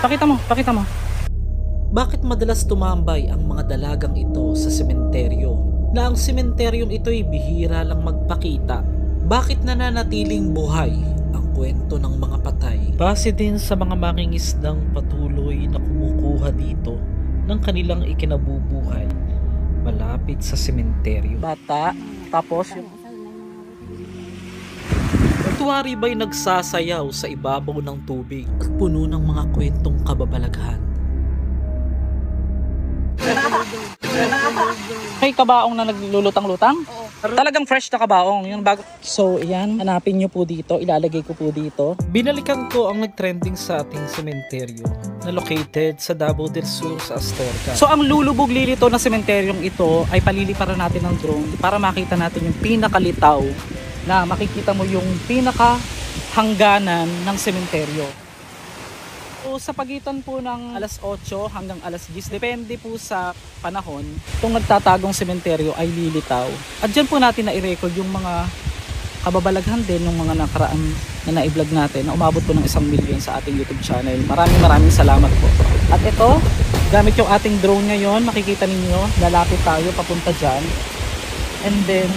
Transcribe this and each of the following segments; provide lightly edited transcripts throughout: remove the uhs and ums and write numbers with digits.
Pakita mo. Bakit madalas tumambay ang mga dalagang ito sa sementeryo? Na ang sementeryong ito'y bihira lang magpakita. Bakit nananatiling buhay ang kwento ng mga patay? Base din sa mga mangingisdang patuloy na kumukuha dito ng kanilang ikinabubuhay malapit sa sementeryo. Bata, tapos yung tuwari ba'y nagsasayaw sa ibabaw ng tubig at puno ng mga kwentong kababalaghan. May kabaong na naglulutang-lutang? Oo. Talagang fresh na kabaong, yung bago. So, ayan, hanapin nyo po dito, ilalagay ko po dito. Binalikan ko ang nagtrending sa ating sementeryo na located sa Davao del Sur sa Astorga. So, ang lulubog lilito na sementeryong ito ay paliliparan natin ng drone para makita natin yung pinakalitaw na makikita mo yung pinakahangganan ng sementeryo. So, sa pagitan po ng alas 8 hanggang alas 10, depende po sa panahon, itong nagtatagong sementeryo ay lilitaw. At dyan po natin na-i-record yung mga kababalaghan din ng mga nakaraan na na-i-vlog natin na umabot po ng 1 million sa ating YouTube channel. Maraming salamat po. At ito, gamit yung ating drone ngayon, makikita ninyo, lalapit tayo papunta dyan. And then,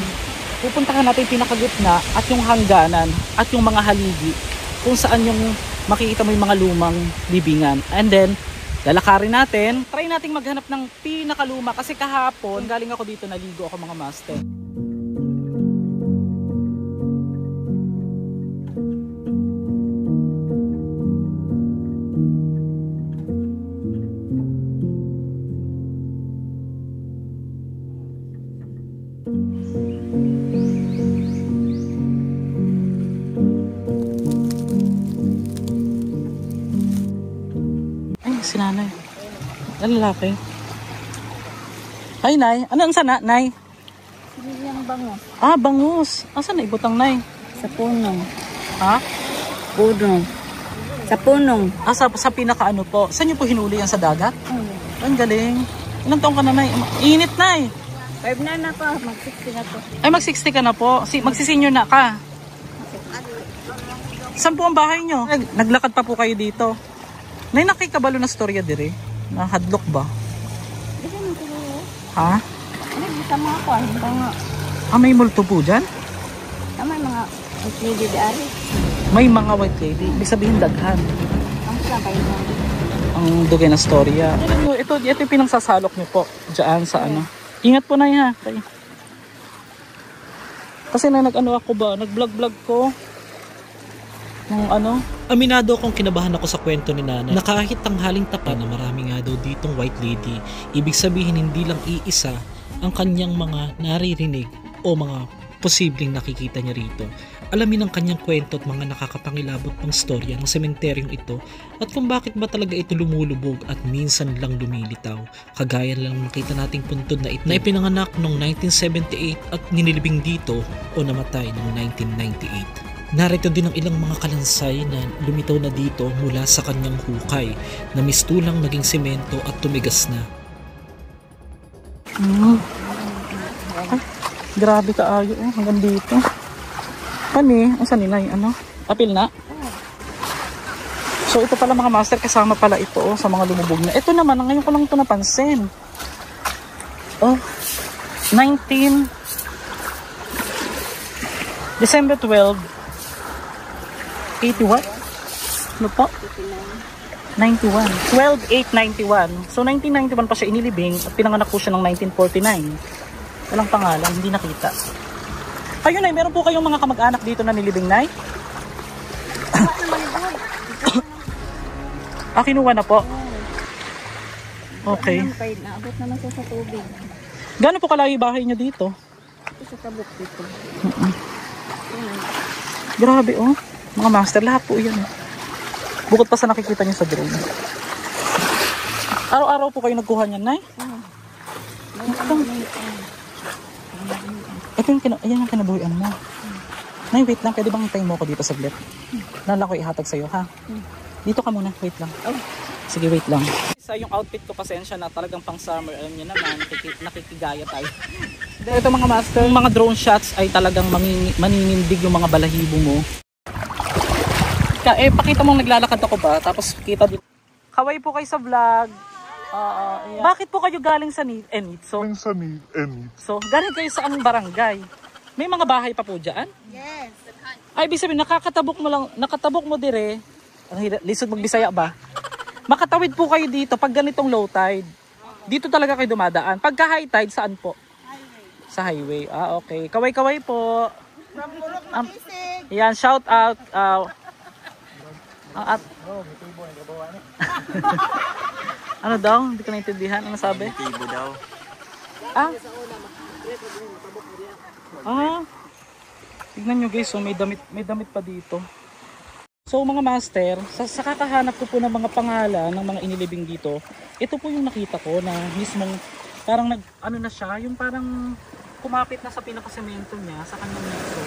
pupuntahan natin yung pinakagitna at yung hangganan at yung mga haligi kung saan yung makikita mo yung mga lumang libingan. And then, lalakarin natin. Try nating maghanap ng pinakaluma kasi kahapon, galing ako dito, naligo ako mga master. Si nanay. Ang lalaki. Ay, nay. Ano ang sana, nay? Yung bangus. Ah, bangus. Asan na ibutang, nay? Sa punong. Ha? Punong. Sa punong. Ah, sa pinakaano po. Saan niyo po hinuli yan sa dagat? Ang galing. Ilang taong ka na, nay? Init, nay. 5 na ako. Mag-60 na po. Ay, mag-60 ka na po. Magsisenyor na ka. Saan po ang bahay niyo? Naglakad pa po kayo dito. Nay, nakikabalo na storya dire. Na hadlock ba? Kasi nito. Ha? Ano, bisa mga ako. Ah, may multo po dyan? May mga lady dari. May mga white lady. Ibig sabihin daghan. Ang sabay mo. Ang dugay na storya. Ito yung pinangsasalok niyo po. Diyan sa ano. Ingat po na ha. Kasi na nag-ano ako ba? Nag-vlog ko. Nung ano? Aminado akong kinabahan ako sa kwento ni nanay na kahit tanghaling tapa na marami nga daw ditong white lady, ibig sabihin hindi lang iisa ang kanyang mga naririnig o mga posibleng nakikita niya rito. Alamin ang kanyang kwento at mga nakakapangilabot pang storya ng sementeryong ito at kung bakit ba talaga ito lumulubog at minsan lang lumilitaw. Kagaya lang nakita nating puntod na ito na ipinanganak noong 1978 at ninilibing dito o namatay noong 1998. Narito din ang ilang mga kalansay na lumitaw na dito mula sa kanyang hukay na mistulang naging semento at tumigas na. Ay, grabe kaayo hanggang dito. Pani, ang sanila yung ano? Apil na? So ito pala mga master, kasama pala ito sa mga lumubog na. Ito naman, ngayon ko lang ito napansin. December 12, 81? Ano po? 91. 12/8/91. So 1991 pa siya inilibing at pinanganak po siya ng 1949. Walang pangalan, hindi nakita. Ayun ay, meron po kayong mga kamag-anak dito na nilibing, nay? Kinuha na po? Okay. Naabot naman siya sa tubig. Gaano po kalayo bahay niyo dito? Ito sa tabok dito. Grabe mga master, lahat po yan. Bukod pa sa nakikita niyo sa drone. Araw-araw po kayo nagkuha niyan, nay? Ito yung yung kinabuhian mo. Nay, wait lang. Pwede bang hintayin mo ako dito saglit? Nala ko ihatag sa'yo, ha? Dito ka muna. Wait lang. Sige, wait lang. Sa yung outfit ko, pasensya na. Talagang pang summer. Alam niyo naman, nakikigaya tayo. Ito mga master, mga drone shots ay talagang maninindig yung mga balahibo mo. Pakita mong naglalakad ako ba? Tapos kita dito. Kaway po kayo sa vlog. Ayan. Bakit po kayo galing sa Enitso? So, galing kayo sa anong barangay? May mga bahay pa po dyan? Yes. Ay, ibig sabihin, nakatabok mo dire. Ang lisod magbisaya ba? Makatawid po kayo dito pag ganitong low tide. Dito talaga kayo dumadaan. Pagka high tide, saan po? Sa highway. Okay. Kaway-kaway po. Yan, shout out. Ano daw? Hindi ko naintindihan. Ano sabi? Tibo daw. Tignan nyo guys, so may damit pa dito. So mga master, sa kakahanap ko po ng mga pangalan ng mga inilibing dito, ito po yung nakita ko na mismong parang na siya, yung parang kumapit na sa pinakasemento niya, sa kanyang nito,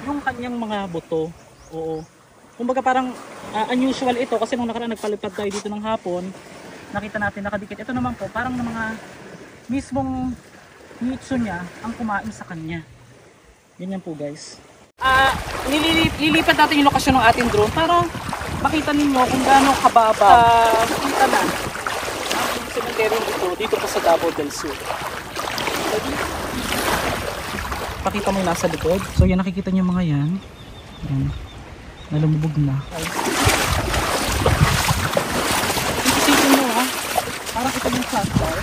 yung kanyang mga buto. Oo. Kumbaga parang unusual ito kasi nung nakaraan nagpalipad tayo dito ng hapon, nakita natin nakadikit. Ito naman po, parang ng mga mismong nitso niya ang kumain sa kanya. Ganyan po guys. Lilipat natin yung lokasyon ng ating drone para makita ninyo kung gaano kababa kita na ang cemetery ito dito po sa Davao del Sur. Pakita mo yung nasa likod. So yan, nakikita nyo mga yan. Yan. Nalumubog na. Isipin nyo ha. Parang ito yung flashlight.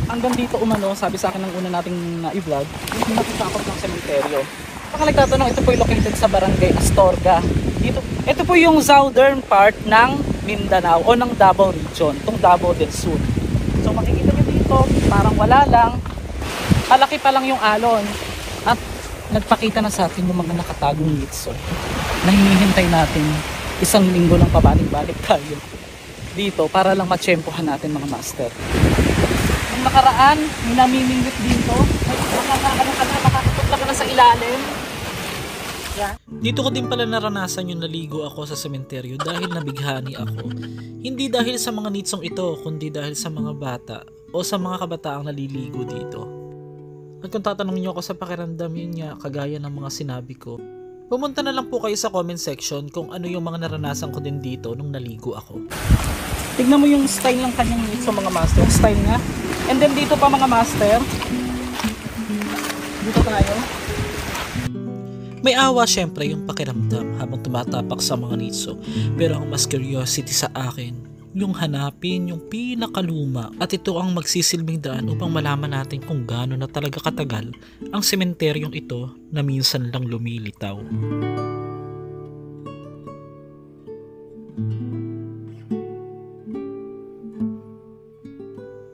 Hanggang dito umano, sabi sa akin ng una nating na-vlog, hindi nakikakot ng sementeryo. Baka nagtatanong, ito po yung located sa Barangay Astorga. Ito po yung southern part ng Mindanao o ng Davao Region, itong Davao del Sur. So makikita nyo dito, parang wala lang, malaki pa lang yung alon. At nagpakita na sa atin yung mga nakatagong nitso na hinihintay natin isang linggo ng pabalik-balik tayo dito para lang matsyempohan natin mga master. Yung nakaraan, may namimingwit dito. Makakaputla ka na sa ilalim. Yeah. Dito ko din pala naranasan yung naligo ako sa sementeryo dahil nabighani ako. Hindi dahil sa mga nitsong ito, kundi dahil sa mga bata o sa mga kabataang naliligo dito. At kung tatanungin niyo ako sa pakiramdam, yun nga, kagaya ng mga sinabi ko, pumunta na lang po kayo sa comment section kung ano yung mga naranasan ko din dito nung naligo ako. Tignan mo yung style ng kanyang nitso mga master, yung style nga. And then dito pa mga master, dito tayo. May awa syempre yung pakiramdam habang tumatapak sa mga nitso. Pero ang mas curiosity sa akin, yung hanapin yung pinakaluma. At ito ang magsisilbing daan upang malaman natin kung gaano na talaga katagal ang sementeryong ito na minsan lang lumilitaw.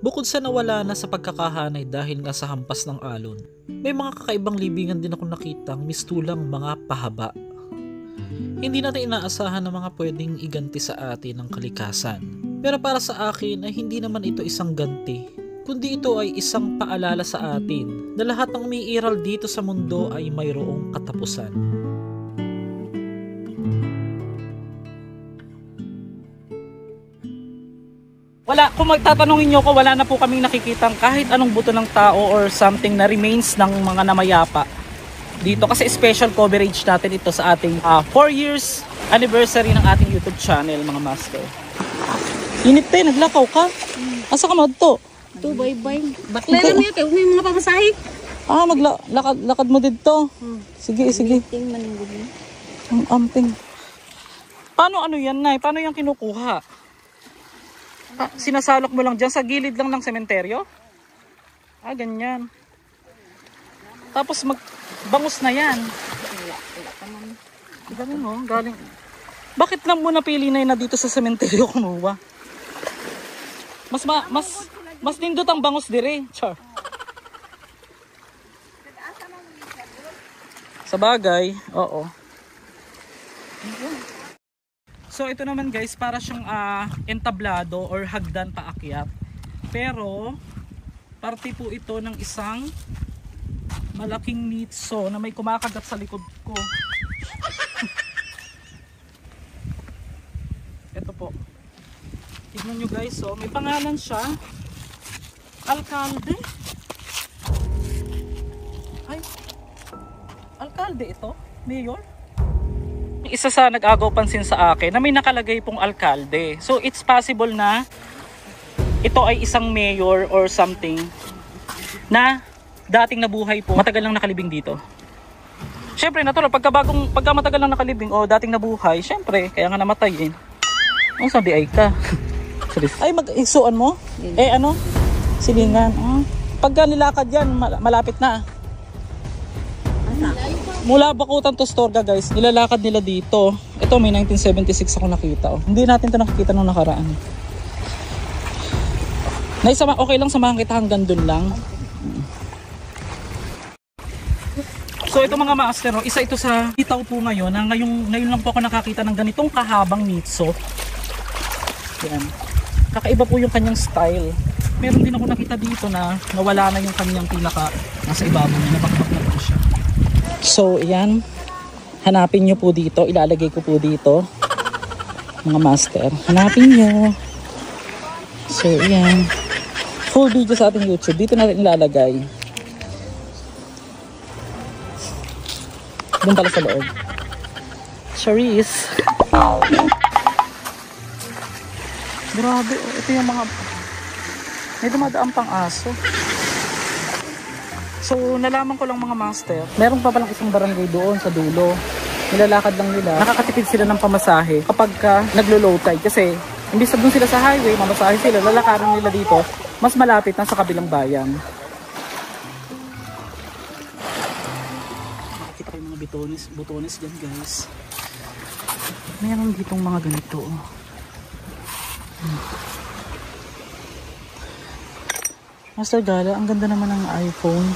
Bukod sa nawala na sa pagkakahanay dahil nga sa hampas ng alon, may mga kakaibang libingan din ako nakitang mistulang mga pahaba. Hindi natin inaasahan na mga pwedeng iganti sa atin ng kalikasan. Pero para sa akin ay hindi naman ito isang ganti, kundi ito ay isang paalala sa atin na lahat ng umiiral dito sa mundo ay mayroong katapusan. Kung magtatanungin nyo ko, wala na po kaming nakikitang kahit anong buto ng tao or something na remains ng mga namayapa dito. Kasi special coverage natin ito sa ating 4 years anniversary ng ating YouTube channel mga master. Init tayo, naglakaw ka? Asa ka madto? Ito, bye-bye. Bakla lang yun, kaya may mga pamasahe. Lakad mo dito. Sige. Ting maninggubi. Ang amping. Paano ano yan, Nay? Paano yan kinukuha? Sinasalok mo lang dyan sa gilid lang ng sementeryo? Ganyan. Tapos bangus na yan. Galing mo, galing. Bakit lang mo napili na dito sa sementeryo kumuha? Mas nindot ang bangus dire. Char. Sa bagay, oo. So ito naman guys, para siyang entablado or hagdan paakyat. Pero parte po ito ng isang malaking nitso na may kumakagat sa likod ko. Ito po. Tignan nyo guys, so may pangalan siya. Alkalde. Ay. Alkalde ito? Mayor? Isa sa nag-agaw pansin sa akin na may nakalagay pong alkalde. So it's possible na ito ay isang mayor or something na dating nabuhay po, matagal lang nakalibing dito. Syempre, natural, pagka matagal lang nakalibing o dating nabuhay, syempre, kaya nga namatay eh. Ang sabi ay ka. Ay, mag-isuan mo? Eh ano? Silingan. Pagka nilakad yan, malapit na. Mula Bakutan to Storga guys, nilalakad nila dito. Ito may 1976 ako nakita. Hindi natin ito nakikita nung nakaraan. Okay lang samahan kita hanggang dun lang. So ito mga master, isa ito sa itaw po ngayon na ngayon lang po ako nakakita ng ganitong kahabang nitso. Yan. Kakaiba po yung kanyang style. Meron din ako nakita dito na nawala na yung kanyang pinaka nasa ibabaw niya, nabakbak na po siya. So ayan, hanapin nyo po dito, ilalagay ko po dito mga master, hanapin nyo. So ayan, full video sa ating YouTube, dito natin ilalagay. Doon pala sa loob. Charis. Grabe, ito yung mga may dumadaan pang aso. So nalaman ko lang mga master, meron pa palang isang barangay doon sa dulo. Nilalakad lang nila. Nakakatipid sila ng pamasahe kapag naglo-low tide. Kasi imbis na doon sila sa highway, mamasahe sila, lalakaran nila dito, mas malapit na sa kabilang bayan. Nakikita kayo mga butones dyan guys. Meron ditong mga ganito. Master Gala, ang ganda naman ng iPhone.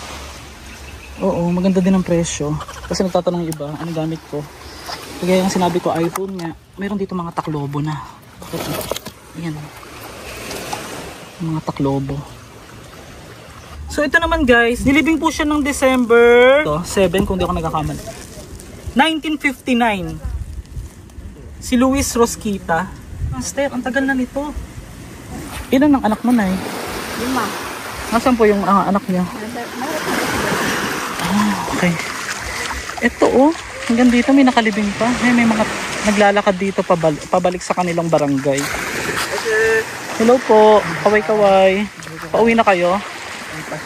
Oo, maganda din ang presyo. Kasi nagtatanong yung iba, ano gamit ko. Kaya yung sinabi ko iPhone nga, meron dito mga taklobo na. Ayan. Mga taklobo. So ito naman guys, nilibing po siya ng December 7 kung di ako nagkakamali. 1959. Si Luis Rosquita. Master, ang tagal na nito. Ilan ang anak mo na eh? 5. Nasaan po yung anak niya? Okay. Ito hanggang dito may nakalibing pa. May mga naglalakad dito pabalik sa kanilang barangay. Hello po, kaway-kaway. Pauwi na kayo?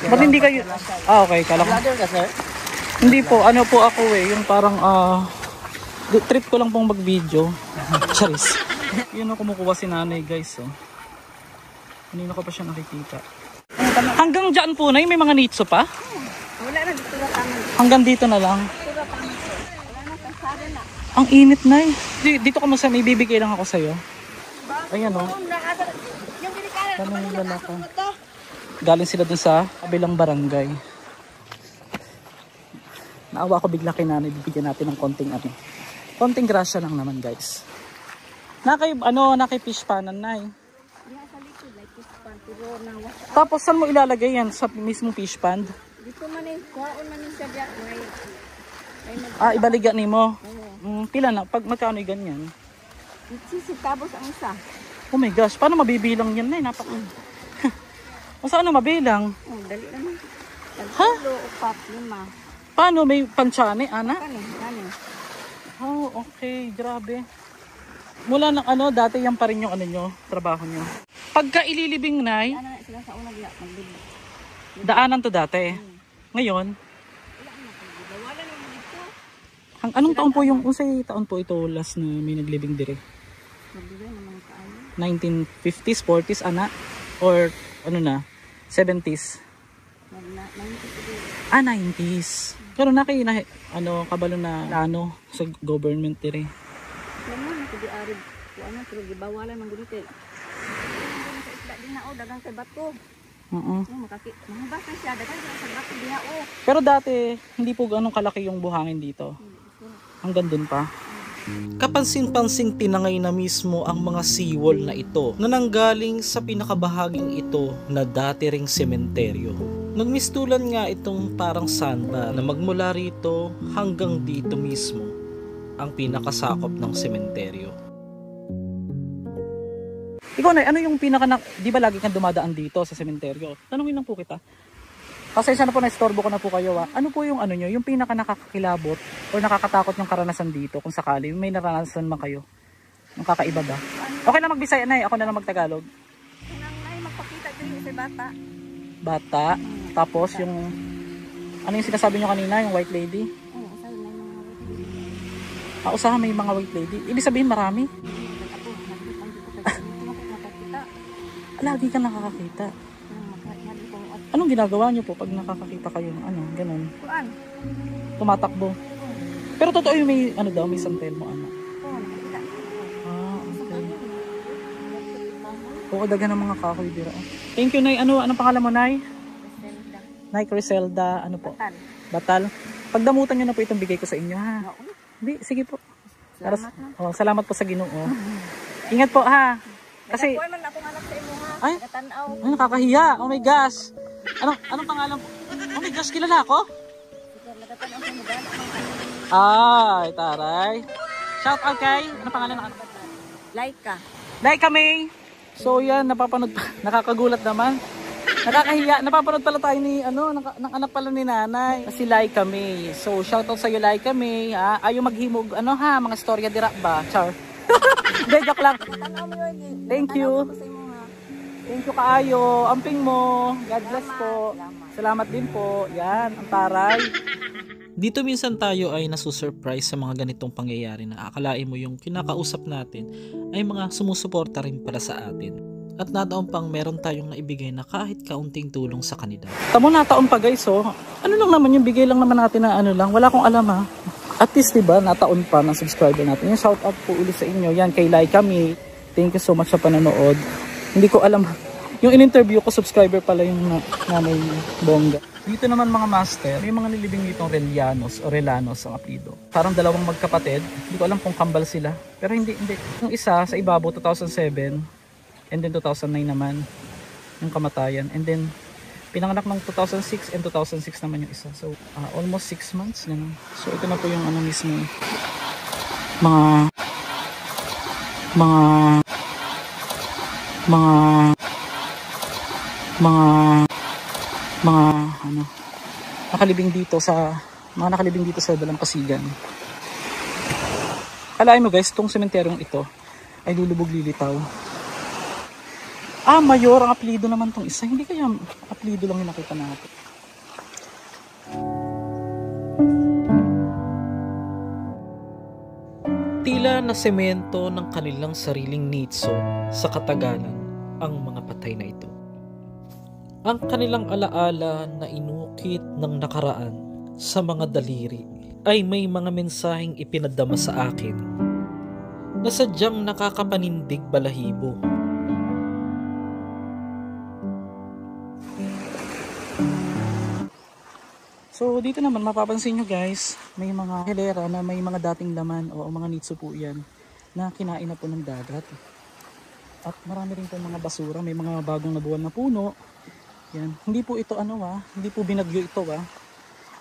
Ba't hindi kayo? Okay, kala ko. Hindi po, ano po ako yung parang trip ko lang pong mag-video. Charis. Yun ang kumukuha si nanay guys. Kanina ko pa siya nakikita. Hanggang dyan po na may mga nitso pa? Wala na dito na kami. Hanggang dito na lang. Wala na kasada na. Ang init na eh. Dito ka mo sa may bibigay lang ako sa'yo. Ayan o. Galing sila dun sa kabilang barangay. Naawa ko bigla kay nanay. Bibigyan natin ng konting grasya lang naman guys. Nakay fish panan na eh. Tapos saan mo ilalagay yan? Sa mismong fish pond? Dito man eh. Kuhaon man yung sadya. Ibaligan ni mo? Pila na? Pag magkano yung ganyan? Sisitabos ang isa. Oh my gosh, paano mabibilang yan na eh? Saan na mabilang? Dali naman. Ha? 3, 4, 5. Paano? May pansyane, ana? Kani. Oh, okay. Grabe. Mula ng dati yan pa rin yung trabaho nyo. Pagka ililibing na, Ano sila sa unag na maglibing. daanan to dati. Ngayon, Wala na mo dito. anong taon po unsay taon po ito last na may naglibing dire? Magbigay naman kaayo. 1950s, 40s, ana? Or 70s? 90s. Pero kabalo na plano sa government dire. Naman ko di arib. Pero gibawalan man gud kay. Sa isda din na dagang kay bato. Mahubas na siya dagang sa bato diha Pero dati hindi po ganong kalaki yung buhangin dito. Hanggang dun pa. Kapansin-pansing tinangay na mismo ang mga seawall na ito na nanggaling sa pinakabahaging ito na dati ring sementeryo. Nagmistulan nga itong parang sandbar na magmula rito hanggang dito mismo ang pinakasakop ng sementeryo. Ikaw na, ano yung di ba lagi kang dumadaan dito sa sementeryo? Tanungin lang po kita. Pasensya na po, na-istorbo ko na po kayo. Ano po yung ano nyo, yung pinaka nakakakilabot o nakakatakot yung karanasan dito kung sakali may naranasan man kayo? Yung kakaiba ba? Okay lang magbisaya na ako na lang magtagalog. Nang ay magpakita din sa bata. Bata, tapos yung ano yung sinasabi nyo kanina, yung white lady? Oo, sabi na yung mga wait. Usaha may mga white lady. Ibig sabihin marami? Lagi ka nakakakita. Anong ginagawa nyo po pag nakakakita kayo? Ano, ganun? Kuan? Tumatakbo. Pero totoo yung may, ano daw, may santel mo, ano? Oo, nakakita. Okay. Oo, dagan ng mga kahoy dira. Thank you, Nay. Anong pangalan mo, Nay? Nay Criselda, ano po? Batal. Batal. Pagdamutan nyo na po itong bigay ko sa inyo, ha? Oo. Hindi, sige po. Salamat na. Salamat po sa Ginoo. Ingat po, ha? Kasi, Nagkuhan man akong anak sa imo ha. Ay. Nagtanaw. ay, nakakahiya. Oh my gosh. Anong pangalan po? Oh my gosh, kilala ako? Nagtanaw sa mga anak. Ay, taray. Shout out kay, ano pangalan ng anak? Laika. Like kami. So yan, napapanood pa. Nakakagulat naman. Nakakahiya. Napapanood pala tayo ni, ng anak pala ni nanay. Si Laika May. So shout out sa iyo Laika May. Ayaw maghimog, mga storya dira ba? Char. Hindi, joke lang. Nagtanaw mo yun. Thank you. Nagtanaw ko sa imo ha. Thank you kaayo. Amping mo. God bless po. Salamat din po. Yan, ang taray. Dito minsan tayo ay nasusurprise sa mga ganitong pangyayari na akalain mo yung kinakausap natin ay mga sumusuporta rin para sa atin. At nataon pang meron tayong naibigay na kahit kaunting tulong sa kanila. Tamo nataon pa guys, oh. Ano lang naman yung bigay lang naman natin na wala akong alam ha. At least diba, nataon pa ng subscriber natin. Yung shout out po ulit sa inyo. Yan kay Laika May. Thank you so much sa panonood. Hindi ko alam. Yung in-interview ko, subscriber pala yung nanay bongga. Dito naman mga master, may mga nilibing ditong Relianos o Relanos ang apelido. Parang dalawang magkapatid. Hindi ko alam kung kambal sila. Pero hindi. Yung isa sa ibabaw 2007 and then 2009 naman yung kamatayan. And then pinanganak ng 2006 and 2006 naman yung isa. So almost 6 months ganun. So ito na po yung mismo nakalibing dito sa Dalampasigan. Kalahin mo guys, itong sementeryong ito ay lulubog lilitaw. Mayor ang apelido naman tong isa. Hindi kaya apelido lang yung nakita natin. Tila na semento ng kanilang sariling nitso sa katagalan ang mga patay na ito. Ang kanilang alaala na inukit ng nakaraan sa mga daliri ay may mga mensaheng ipinadama sa akin na sadyang nakakapanindig balahibo. So dito naman mapapansin nyo guys, may mga hilera na may mga dating laman o mga nitso po yan na kinain na po ng dagat. At marami rin po mga basura, may mga bagong nabuwal na puno. Yan. Hindi po ito hindi po binagyo ito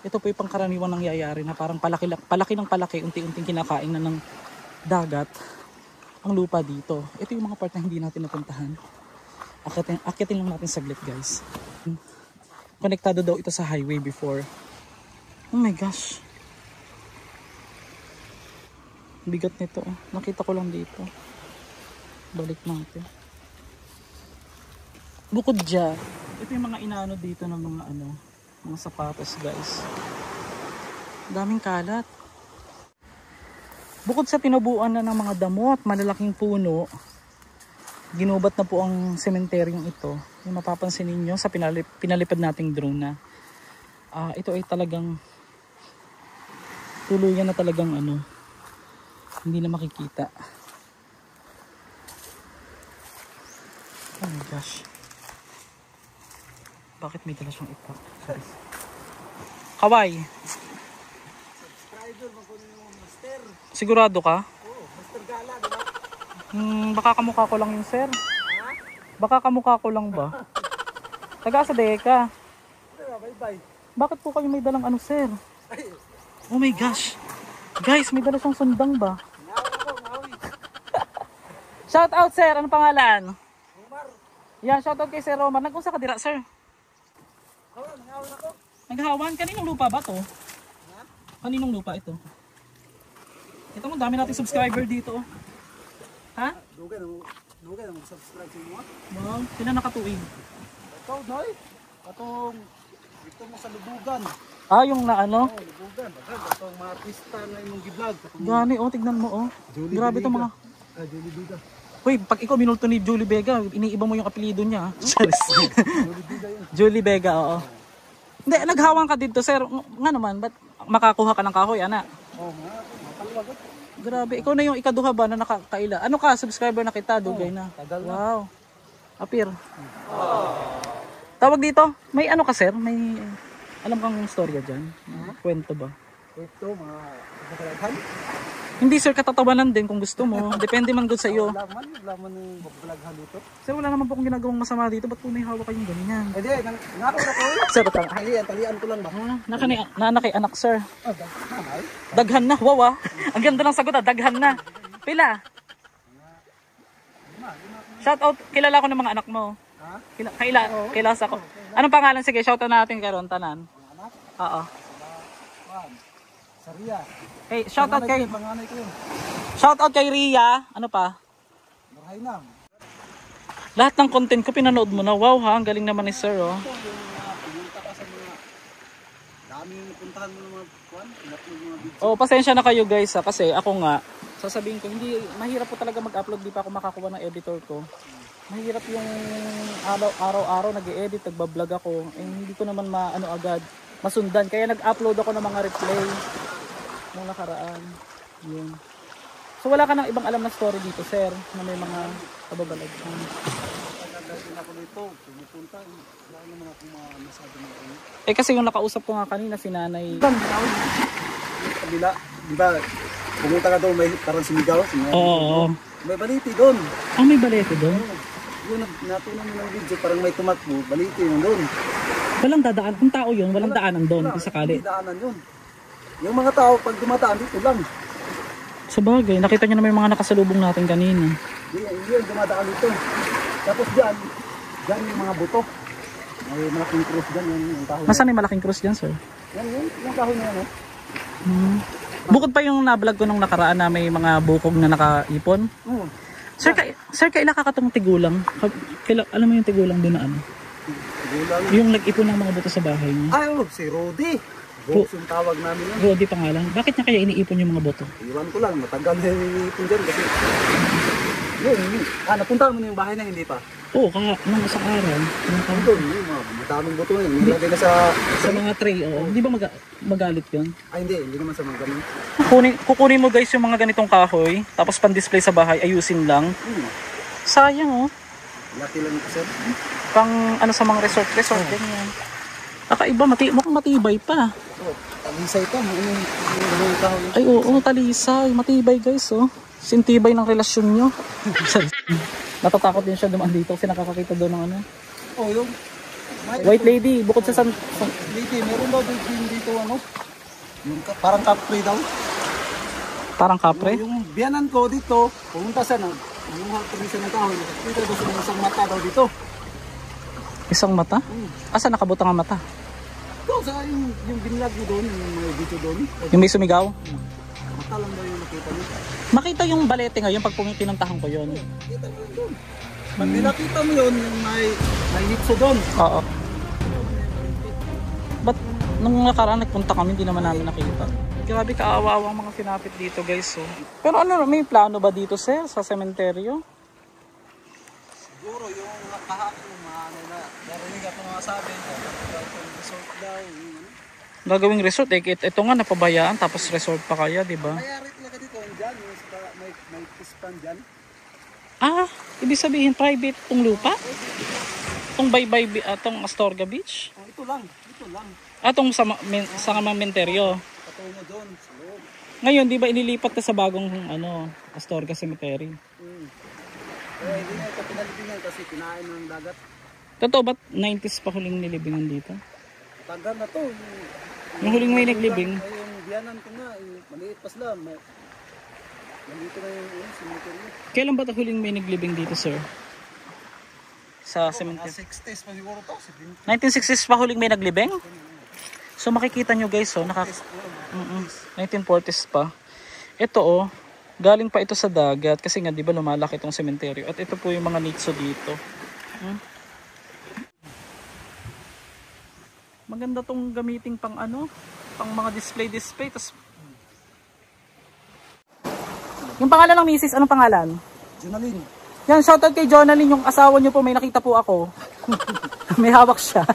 Ito po yung pangkaraniwang nangyayari na parang palaki ng palaki, unti-unting kinakain na ng dagat ang lupa dito. Ito yung mga part na hindi natin napuntahan. Akitin lang natin saglit guys. Konektado daw ito sa highway before. Oh my gosh. Bigat nito. Nakita ko lang dito. Balik natin. Bukod dyan, ito yung mga inaano dito ng mga sapatos guys. Daming kalat. Bukod sa tinubuan na ng mga damo at malalaking puno, ginubat na po ang sementeryong ito. Yung mapapansin ninyo sa pinalipad nating drone na ito ay talagang tuluyan na talagang hindi na makikita. Oh my gosh. Bakit may dala siyang ipak? Sorry. Kaway. Sigurado ka? Oo, Master Gala, diba? Baka kamukha ko lang yun, sir. Baka kamukha ko lang ba? Taga sa Deka. Bye-bye. Bakit po kayo may dalang sir? Oh my gosh. Guys, may dala siyang sundang ba? Shout out, sir. Ano pangalan? Omar. Yeah, shout out kay Sir Roman. Nag-unsa ka dira, sir? Naghawan? Kaninong lupa ba to? Kaninong lupa ito? Ito mo, dami nating subscriber dito. Oh. Ha? Dugay na mag-subscribe sa inyo. Wow, sila nakatuig. Ito, Noy. Katong dito mo sa Lubugan. Ah, yung na ano? Oh, Lubugan. Katong mga artista na imong gi-vlog. Gani, oh, tignan mo, oh. Julie Grabe itong mga... Julie Biga. Hoy, pag ikaw minulto ni Julie Vega, iniiba mo yung apelido niya. Charis. Julie Biga yun. Julie Vega, oo. Hindi, naghawang ka dito, sir. Nga naman, ba't makakuha ka ng kahoy, ana? Oh, mapalwag. Grabe, ikaw na yung ikaduha ba na nakakaila? Ano ka, subscriber na kita, dugay na. Tagal na. Wow. Apir. Tawag dito, may ano ka, sir? May, alam kang storya dyan? Kwento ba? Ito, mga kakalaghan. Hindi, sir, katatawanan din kung gusto mo. Depende man good sa iyo. Laman ng vloghan dito. Sir, wala naman po akong ginagawang masama dito. Ba't po may hawak kayong ganyan? Eh di, nako na ko. Sir, Talian ko lang ba? nakay anak, sir. Ah, daghan. Daghan na, wow ah. Ang ganda ng sagot ah, daghan na. Pila? Shout out, kilala ko ng mga anak mo. Ha? Kilala ko. Anong pangalan? Sige, shout out natin karon tanan. Anak? Oo. Juan. Saria. Hey, shout out kay Panganay ko yun. Ria. Ano pa? Nurhainam. Lahat ng content ko pinanood mo na. Wow ha, ang galing naman ni sir oh. Pumunta ka sa mga daming puntahan mo ng mga kuwan, in-upload mga video. Oh, pasensya na kayo guys ha, kasi ako nga sasabihin ko hindi mahirap po talaga mag-upload, di pa ako makakuha ng editor ko. Mahirap yung araw-araw nag-e-edit, nagba-vlog ako. Eh hindi ko naman maano agad masundan. Kaya nag-upload ako ng mga replay nung nakaraan. Yun. So wala ka nang ibang alam na story dito, sir, na may mga kababalag. Pagkagaling ako dito, pumupunta, wala naman ako masabi ng ano. Eh kasi yung nakausap ko nga kanina si nanay. Kabila, di ba, pumunta ka doon, may parang sumigaw. Oo. May baliti doon. Ah, may balete doon? Yun, natunan mo ng video, parang may tumakbo, baliti yun doon. Walang dadaan. Kung tao yun, walang daanan doon kung sakali. Hindi daanan yun. Yung mga tao, pag dumataan dito lang. Sa bagay, nakita nyo na may mga nakasalubong natin kanina. Yun, dumadaan dito. Tapos dyan yung mga buto. May malaking cross dyan, yung kahoy. Nasaan may malaking krus dyan, sir? Yan, yung kahoy na yan, eh. Bukod pa yung nablog ko nung nakaraan na may mga bukog na nakaipon. Oo. Sir, kailan kakatong tigulang? Alam mo yung tigulang doon na ano? Gulang. Yung nag-ipon ng mga buto sa bahay niya. Ay, si Rudy. Boss yung tawag namin yun. Rodi pangalan. Bakit niya kaya iniipon yung mga buto? Iwan ko lang, matagal na yung ipon dyan kasi... Yun. Napunta mo na yung bahay na hindi pa. Oo, nung isang araw. Doon, yung mga madaming buto na yun. Nilagay na sa... Sa mga tray, oo. Hindi ba magalit yun? Ay, hindi naman sa mga ganun. Kukunin mo guys yung mga ganitong kahoy, tapos pan-display sa bahay, ayusin lang. Sayang oh. Laki lang ito, sir. Pang ano sa mga resort ganyan. Kakaiba, mukhang matibay pa. Oh, talisay pa. Yung kahoy. Ay oo, talisay. Matibay guys oh. Sintibay ng relasyon nyo. Natatakot din siya dumaan dito kasi nakakakita doon ng ano. Oh, yung... White lady, bukod sa Lady, meron daw din dito ano? Yung parang kapre daw. parang kapre. Yung biyanan ko dito, pumunta siya ng siya ng kahoy. Dito daw sa isang mata daw dito. Isang mata? Asa nakabutang ang mata? Ito, sa yung binlag mo doon, yung may dito doon. Yung may sumigaw? Mata lang daw yung nakita niyo. Makita yung balete ngayon pag pinuntahan ko yun. Kita mo yun doon. Pag nilakita mo yun, yung may hitso doon. Oo. Ba't nung nakaraan nagpunta kami, hindi naman namin nakita. Grabe kaawawa ang mga sinapit dito guys. Oh. Pero ano, may plano ba dito sir sa sementeryo? Siguro yung kahapon yung mga ano na, narinig ako mga sabi, resort daw. Gagawing resort eh. Ito nga napabayaan tapos resort pa kaya, di ba? Kaya rin talaga dito, dyan, may pispan dyan. Ah, ibig sabihin private tong lupa? Tong Baybay, tong Astorga Beach? Oh, ito lang. Tong sa sementeryo. Patuloy na doon, sa loob. Ngayon, di ba inilipat na sa bagong Astorga Cemetery? Eh, hindi na ito pinalibingan kasi kinain ng dagat. Totoo ba't 90s pa huling nilibingan dito? Tagal na to. Yung huling may naglibing? Ay, yung biyanan ko nga, maliit pa sila. Nandito na yung cemetery. Kailan ba ito huling may naglibing dito, sir? sa cemetery. 60s pa siguro to. 1960s pa huling may naglibing. So makikita nyo guys, 1940s pa. Ito galing pa ito sa dagat kasi nga 'di ba lumalaki itong sementeryo. At ito po yung mga nicho dito. Maganda tong gamitin pang pang mga display. Tas yung pangalan ng misis, anong pangalan? Jonaline. Yan, shoutout kay Jonaline, yung asawa niyo po, may nakita po ako. May hawak siya.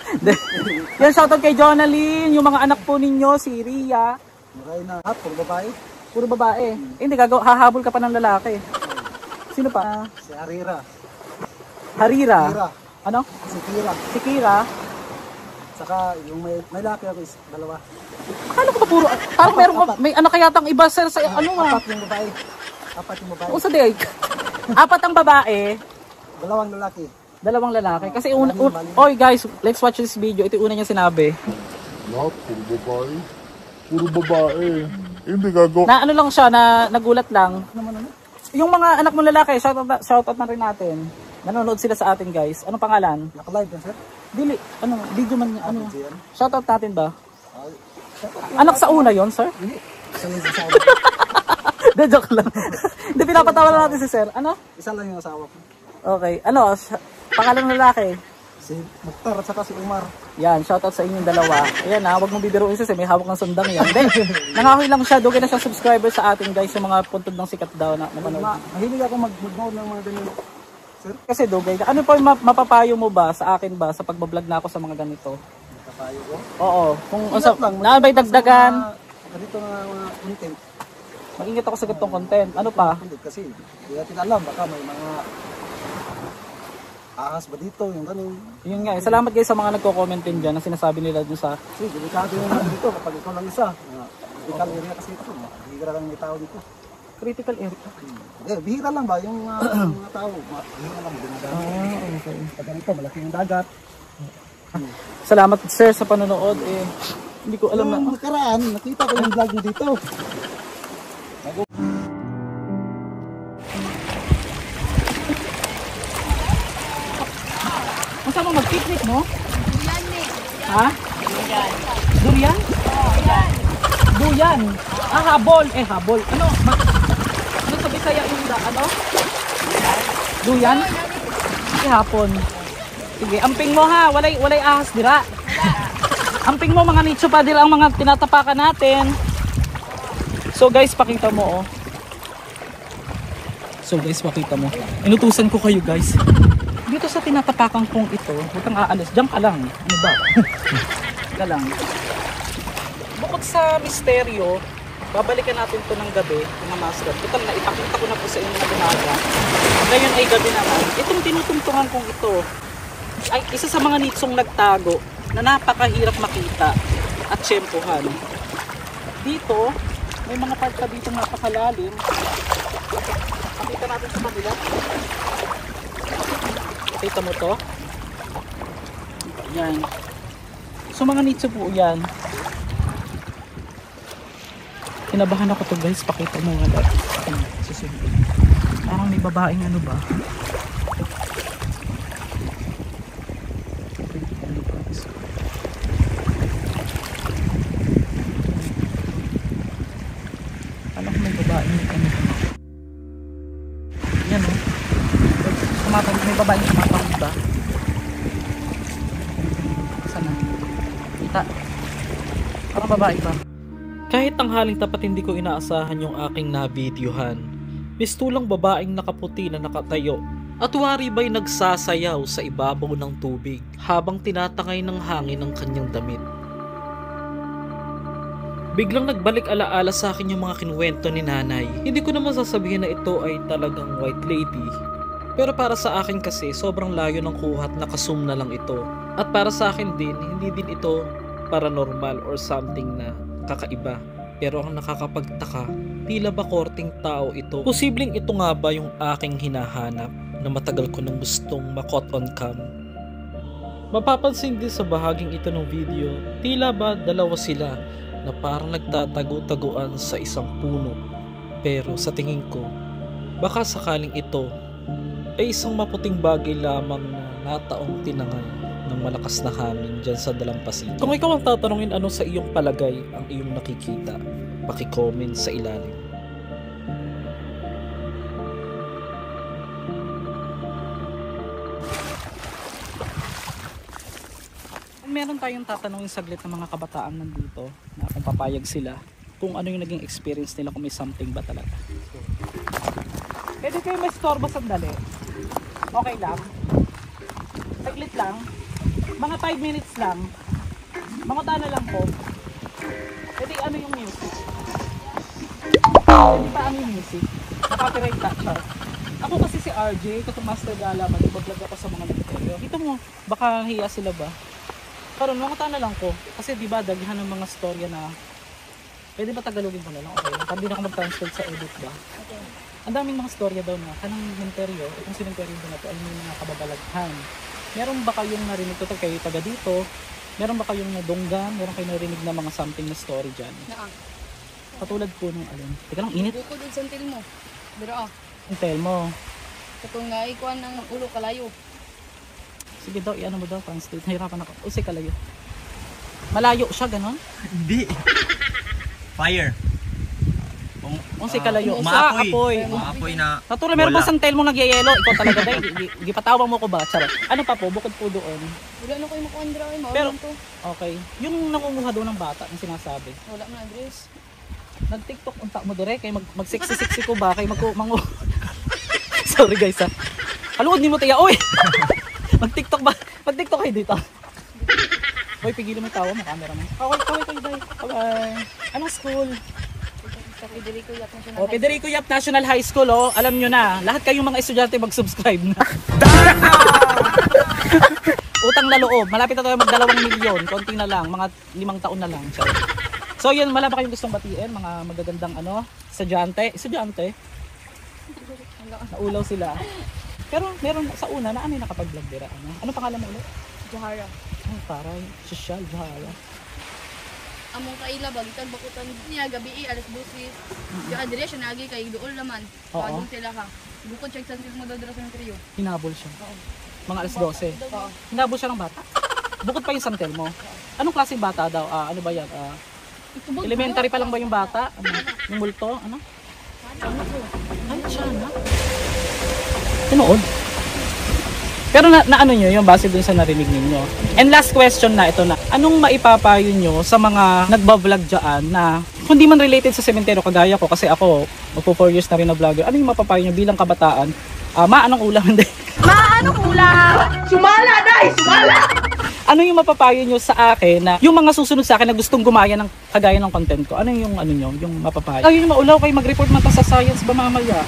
Yan, shoutout kay Jonaline, yung mga anak po ninyo, si Ria. Maray na puro babae. Puro babae. Hindi, hahabol ka pa ng lalaki. Sino pa? Si Harira. Harira. Kira. Ano? Si Kira. Si Kira. Saka yung may laki ako is dalawa. Akala ko ba puro, parang meron ka, may anak kayatang iba sir sa Apat yung babae. Apat yung babae. O sa day. Apat ang babae, Dalawang lalaki. dalawang lalaki. Kasi oy guys, let's watch this video. Ito yung una niya sinabi. Lahat, puro babae. Puro babae. Hindi gago. Na ano lang siya, na nagulat lang. Yung mga anak mong lalaki, shoutout na rin natin. Nanonood sila sa atin guys. Anong pangalan? Naka-live yan, sir? Dili, video man niya, Video yan? Shoutout natin ba? Anak sa una yon sir? Hindi. Isa lang yung asawa. De, joke lang. Hindi, pinapatawa na natin si sir. Ano? Isa lang yung asawa ko. Okay, pangalan ng lalaki? Si Mukhtar at saka si Umar. Yan, shoutout sa inyong dalawa. Ayan huwag mong bibiruin sis, may hawak ng sundang yan. Hindi, nangahoy lang siya, dugay na siya subscriber sa atin guys, yung mga puntod ng sikat daw na manonood. Mahilig ako mag-mode ng mga ganyan. Sir? Kasi dugay, ano po yung mapapayo mo ba sa akin ba sa pagbablog na ako sa mga ganito? Kapayo ko. Oo, kung Ingat lang, naabay dagdagan, Ganito na mga content. mag-ingat ako sa ganitong content. Ano pa? Hindi kasi, hindi natin alam. Baka may mga ahas ba dito, yung ganun. Yun nga, salamat guys sa mga nagko-comment din dyan na sinasabi nila dun sa Kasi delikado yung mga dito kapag ikaw lang isa. Critical area kasi ito. Bihira lang may tao dito. critical area. Bihira lang ba yung mga tao? Bihira lang dinadaan. Okay. Pag ganito, malaki yung dagat. Salamat sir sa panonood. Hindi ko alam Yung nakaraan, nakita ko yung vlog mo dito. Masama mag-picnic mo? Ha? Durian? Duyan. Habol. Habol. Ano sa Bisaya yung Duyan? Hapon. Sige, amping mo ha. Walay ahas dira. Amping mo mga nicho pa dira ang mga tinatapakan natin. So guys, pakita mo Inutusan ko kayo guys. Dito sa tinatapakan kong ito, huwag kang aalis. Diyan ka lang. Ano ba? Ka lang. Bukod sa misteryo, babalikan natin to ng gabi, mga master. Total na ipakita ko na po sa inyo na umaga. Ngayon ay gabi naman. Itong tinutungtungan kong ito ay isa sa mga nitsong nagtago na napakahirap makita at tsempuhan. Dito, may mga part pa dito napakalalim. Pakita natin sa kanila. Kita mo to? Yan. So mga nitso po yan. Kinabahan ako to guys. Pakita mo nga dati. Susunod. Parang may babaeng ano ba? Alam ko may babaeng ano ba? Yan o. May babaeng tumatawid ba? Sana? Kita. Parang babae ba? Kahit tanghaling tapat hindi ko inaasahan yung aking nabidyohan. Mistulang babaeng nakaputi na nakatayo at wari ba'y nagsasayaw sa ibabaw ng tubig habang tinatangay ng hangin ang kanyang damit. Biglang nagbalik alaala sa akin yung mga kinuwento ni nanay. Hindi ko naman sasabihin na ito ay talagang white lady. Pero para sa akin kasi sobrang layo ng kuhat, nakasum na lang ito. At para sa akin din, hindi din ito paranormal or something na kakaiba. Pero ang nakakapagtaka, tila ba korting tao ito? Posibleng ito nga ba yung aking hinahanap na matagal ko nang gustong makot on cam? Mapapansin din sa bahaging ito ng video, tila ba dalawa sila na parang nagtatago-taguan sa isang puno. Pero sa tingin ko, baka sakaling ito ay isang maputing bagay lamang na nataong tinangay ng malakas na hangin dyan sa dalampasigan. Kung ikaw ang tatanungin ano sa iyong palagay ang iyong nakikita, paki-comment sa ilalim. Meron tayong tatanungin saglit ng mga kabataan nandito na kung papayag sila kung ano yung naging experience nila, kung may something ba talaga. Pwede kayo may storbo sandali. Okay lang. Saglit lang. Mga 5 minutes lang. Manguta na lang po. Pwede ano yung music? Pwede pa ang music? Nakapiright that siya. Ako kasi si RJ, katong Master Gala, mag-vlog ako sa mga nagtero. Kita mo, baka hiya sila ba? Karon manguta na lang ko. Kasi diba, daghan ng mga storya na pwede ba tagalogin ko na lang? Okay. Hindi na ako mag-translate sa edit ba? Okay. Ang daming mga storya daw na kanang sementeryo, itong sementeryo na to ay may mga kababalaghan. Meron ba kayong narinig ito kayo taga dito? Meron ba kayong nadunggan? Meron kayong narinig na mga something na story dyan? Naa. Katulad po nung alin. Teka lang, init. Bukod din santil mo. Pero Ang tel mo. katong nga ikuan ng ulo kalayo. Sige daw, i-ano mo daw, translate. Nahirapan ako. Uy, kalayo. Malayo siya, ganon? Hindi. Fire. Unsi kalayo. Maapoy. Apoy. Maapoy na Katulad, meron wala. ba sang tel mo nagyayelo? Ikaw talaga dahil. Gipatawa mo ko ba? Charot. Ano pa po, bukod po doon? Wala na kayo makuan dira ay Pero- maulan to. Okay. Yung nangunguha doon ng bata, ang sinasabi. Wala man address. Nag-TikTok unta mo dire kay mag-sexy-sexy ko ba kay mangu. Sorry guys ha. Haluod ni mo tiya oy. Mag-TikTok ba? Mag-TikTok kayo dito. Hoy, pigilan mo yung tawa mo, camera mo. Kaway kayo dahil. Bye. Anong school? Sa Federico Yap na siya. Oh, Federico Yap National High School, oh. Alam nyo na, lahat kayong mga estudyante mag-subscribe na. Utang na loob. Malapit na tayo mag-2 milyon. Konti na lang, mga 5 taon na lang. So yun, wala ba kayong gustong batiin? Mga magagandang estudyante? Naulaw sila. Pero meron sa una na ano yung nakapag-vlog dira? Ano pangalan mo ulit? Jahara. Ay, paray. Social, Jahara. Among kaila bagitan bakutan niya gabi alas 12. Yung adre siya nagi kay duol naman. Oo. Padung sila ka. Bukod check sa mo dadra sa trio. Hinabol siya. Oo. Mga alas 12. Oo. Hinabol siya ng bata. Bukod pa yung santel mo. Anong klaseng bata daw? Ano ba yan? Elementary pa lang ba yung bata? Yung multo? Ano? Ay, siya na. Tinood. Pero na ano nyo yung base dun sa narinig ninyo. And last question na ito na. Anong maipapayo nyo sa mga nagbablog dyan na hindi man related sa sementeryo kagaya ko kasi ako magpo 4 years na rin na vlogger. Ano yung mapapayo nyo bilang kabataan? Anong ulam? Hindi. Sumala, Day! Sumala! Ano yung mapapayo nyo sa akin na yung mga susunod sa akin na gustong gumaya ng kagaya ng content ko? Ano yung nyo, yung mapapayo? Ay, yung maulaw kayo mag-report man sa science ba mamaya?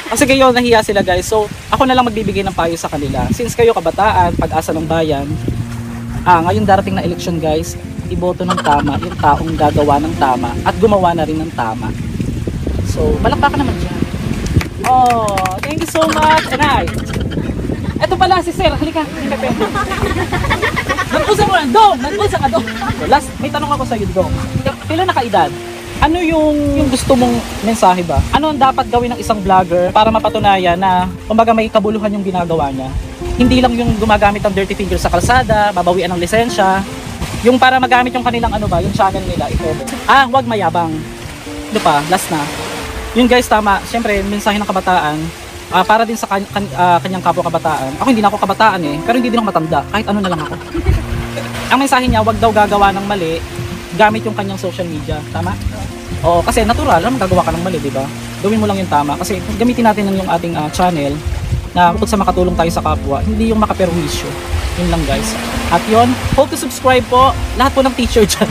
Kasi kayo nahiya sila guys. So, ako na lang magbibigay ng payo sa kanila. Since kayo kabataan, pag-asa ng bayan, ngayon darating na election guys, iboto ng tama yung taong gagawa ng tama at gumawa na rin ng tama. So, malakpakan naman dyan. Oh, thank you so much. And ito pala si Sir. Halika. Nag-usap mo na. Dong! Nag-usap ka, Dong. Last, may tanong ako sa'yo, Dong. Pila na kaedad? Ano yung gusto mong mensahe ba? Ano ang dapat gawin ng isang vlogger para mapatunayan na kumbaga may kabuluhan yung ginagawa niya? Hindi lang yung gumagamit ng dirty fingers sa kalsada, babawian ng lisensya. Yung para magamit yung kanilang yung channel nila. Ito. Huwag mayabang. Ano pa? Last na. Yun guys, tama. Siyempre, mensahe ng kabataan. Para din sa kanyang kapwa kabataan. Ako hindi na ako kabataan pero hindi din ako matanda. Kahit ano na lang ako. Ang mensahe niya, wag daw gagawa ng mali gamit yung kanyang social media. Tama? Oo, kasi natural lang gagawa ka ng mali, di ba? Gawin mo lang yung tama. Kasi gamitin natin yung ating channel na bukod sa makatulong tayo sa kapwa, hindi yung makaperwisyo. Yun lang guys. At yun, hope to subscribe po. Lahat po ng teacher dyan.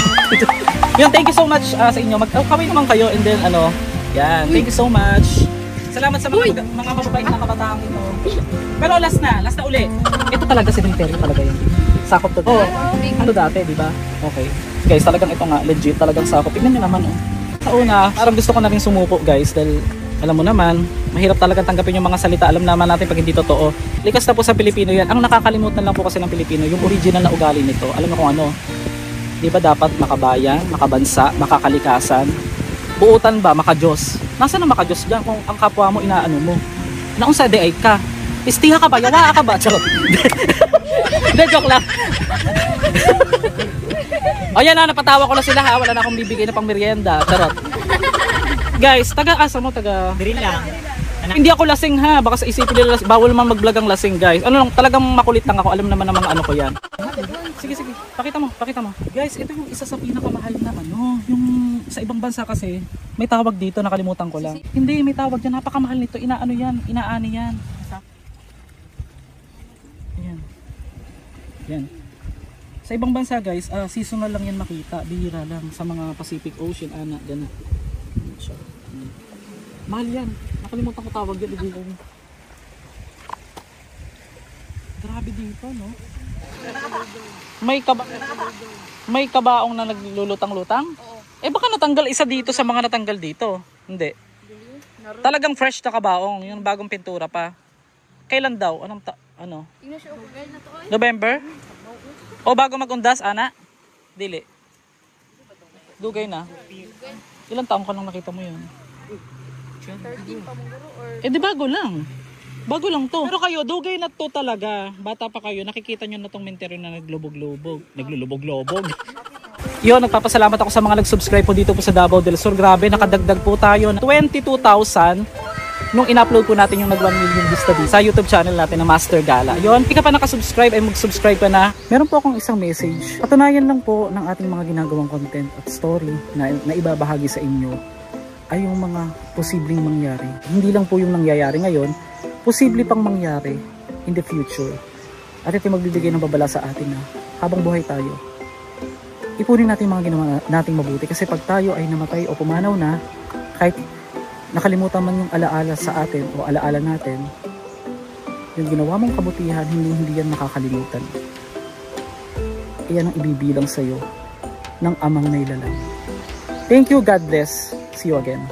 Yun, thank you so much sa inyo. Magkaway naman kayo and then yan, thank you so much. Salamat sa mga mababait na kabataang ito. Pero last na uli. Ito talaga cemetery talaga yun. Sakop to. Ano dati, di ba? Okay. Guys, talagang ito nga, legit, talagang sakop. Tignan nyo naman, Sa una, parang gusto ko na rin sumuko, guys, dahil alam mo naman, mahirap talagang tanggapin yung mga salita. Alam naman natin pag hindi totoo. Likas na po sa Pilipino yan. Ang nakakalimutan lang po kasi ng Pilipino, yung original na ugali nito. Alam mo kung ano? Di ba dapat makabayan, makabansa, makakalikasan? Buutan ba, makadiyos? Nasaan ang makadiyos dyan kung ang kapwa mo inaano mo? Naunsa de ay ka? Istiha ka ba? Yawa ka ba? Charot. Hindi, joke lang. Ayan na, napatawa ko na sila ha. Wala na akong bibigay na pang merienda. Charot. Guys, taga-asa mo, Green lang. Hindi ako lasing ha. Baka sa isipin nila, bawal man mag-vlog ang lasing guys. Ano lang, talagang makulit lang ako. Alam naman ng mga ano ko yan. Sige, sige. Pakita mo, pakita mo. Guys, ito yung isa sa pinakamahal na ano. Yung sa ibang bansa kasi, may tawag dito, nakalimutan ko lang. Hindi, may tawag dyan. Napakamahal nito. Inaano yan, inaani yan. Ayan. Yan. Sa ibang bansa guys, seasonal lang yan makita. Bihira lang. Sa mga Pacific Ocean, ana, gano'n. Mahal yan. Nakalimutan ko tawag yan. Grabe dito, no? May kabaong na naglulutang-lutang? Eh baka natanggal isa dito sa mga natanggal dito. Hindi. Talagang fresh na kabaong. Yung bagong pintura pa. Kailan daw? Ano? November? O bago magundas, ana? Dili. Dugay na. Ilang taong ka nang nakita mo yun? 13 pa mong guro or Eh di bago lang. Bago lang to. Pero kayo, dugay na to talaga. Bata pa kayo, nakikita nyo na tong menteryo na naglubog-lubog. Naglulubog-lubog. Yun, nagpapasalamat ako sa mga nag-subscribe po dito po sa Davao del Sur. Grabe, nakadagdag po tayo na 22,000 nung in-upload po natin yung nag 1 million views sa YouTube channel natin na Master Gala. Yun, hindi ka pa nakasubscribe ay mag-subscribe ka na. Meron po akong isang message. Patunayan lang po ng ating mga ginagawang content at story na ibabahagi sa inyo ay yung mga posibleng mangyari. Hindi lang po yung nangyayari ngayon, posible pang mangyari in the future. At ito magbibigay ng babala sa atin na habang buhay tayo, ipunin natin mga ginawa nating mabuti. Kasi pag tayo ay namatay o pumanaw na, kahit nakalimutan man yung alaala sa atin o alaala natin, yung ginawa mong kabutihan, hindi yan makakalimutan. Iyan ang ibibilang sa'yo ng amang nailalang. Thank you, God bless. See you again.